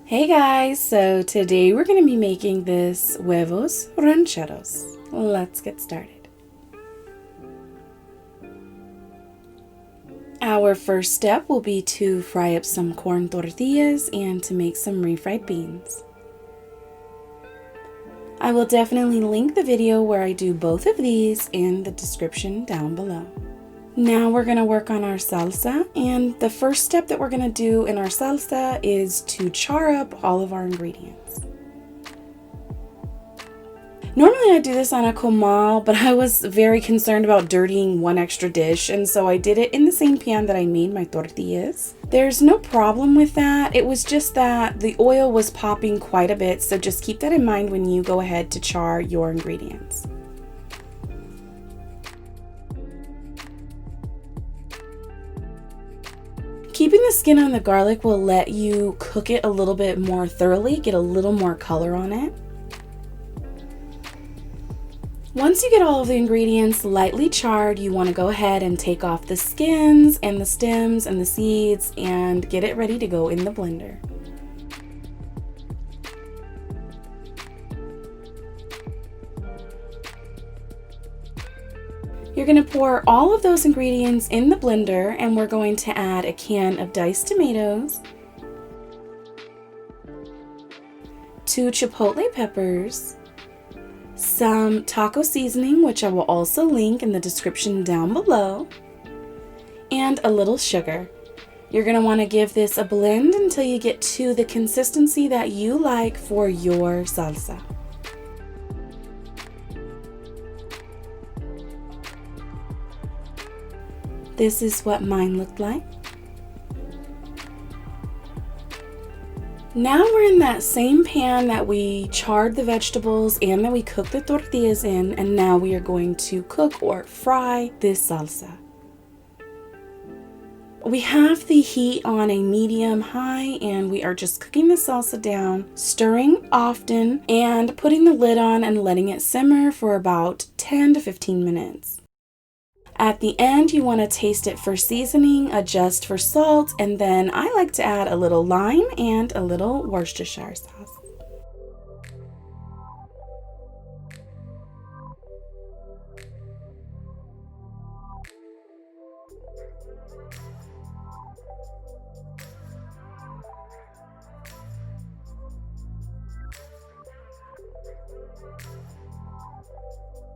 Hey guys, so today we're going to be making this Huevos Rancheros. Let's get started. Our first step will be to fry up some corn tortillas and to make some refried beans. I will definitely link the video where I do both of these in the description down below. Now we're going to work on our salsa, and the first step that we're going to do in our salsa is to char up all of our ingredients. Normally I do this on a comal, but I was very concerned about dirtying one extra dish, and so I did it in the same pan that I made my tortillas. There's no problem with that. It was just that the oil was popping quite a bit, so just keep that in mind when you go ahead to char your ingredients. Keeping the skin on the garlic will let you cook it a little bit more thoroughly, get a little more color on it. Once you get all of the ingredients lightly charred, you want to go ahead and take off the skins and the stems and the seeds and get it ready to go in the blender. You're going to pour all of those ingredients in the blender, and we're going to add a can of diced tomatoes, 2 chipotle peppers, some taco seasoning, which I will also link in the description down below, and a little sugar. You're going to want to give this a blend until you get to the consistency that you like for your salsa. This is what mine looked like. Now we're in that same pan that we charred the vegetables and that we cooked the tortillas in, and now we are going to cook or fry this salsa. We have the heat on a medium-high, and we are just cooking the salsa down, stirring often, and putting the lid on and letting it simmer for about 10 to 15 minutes. At the end, you want to taste it for seasoning, adjust for salt, and then I like to add a little lime and a little Worcestershire sauce.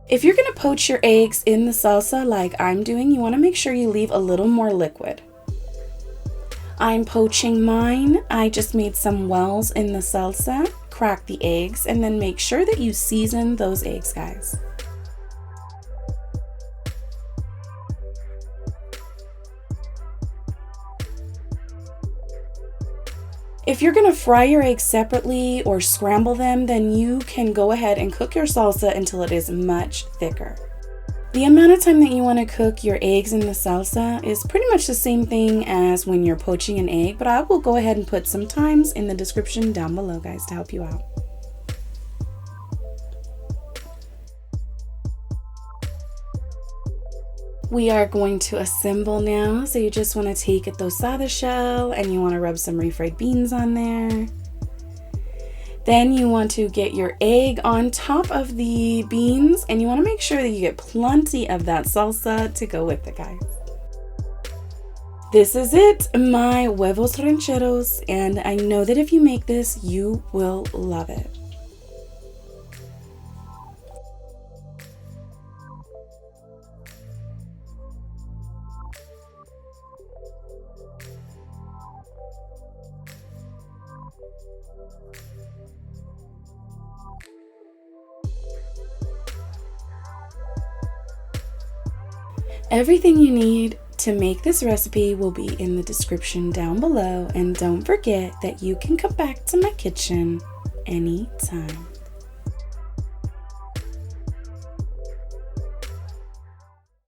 If you're going to poach your eggs in the salsa like I'm doing, you want to make sure you leave a little more liquid. I'm poaching mine. I just made some wells in the salsa, crack the eggs, and then make sure that you season those eggs, guys. If you're going to fry your eggs separately or scramble them, then you can go ahead and cook your salsa until it is much thicker. The amount of time that you want to cook your eggs in the salsa is pretty much the same thing as when you're poaching an egg, but I will go ahead and put some times in the description down below, guys, to help you out. We are going to assemble now, so you just want to take a tostada shell and you want to rub some refried beans on there. Then you want to get your egg on top of the beans, and you want to make sure that you get plenty of that salsa to go with it, guys. This is it, my Huevos Rancheros, and I know that if you make this, you will love it. Everything you need to make this recipe will be in the description down below, and don't forget that you can come back to my kitchen anytime.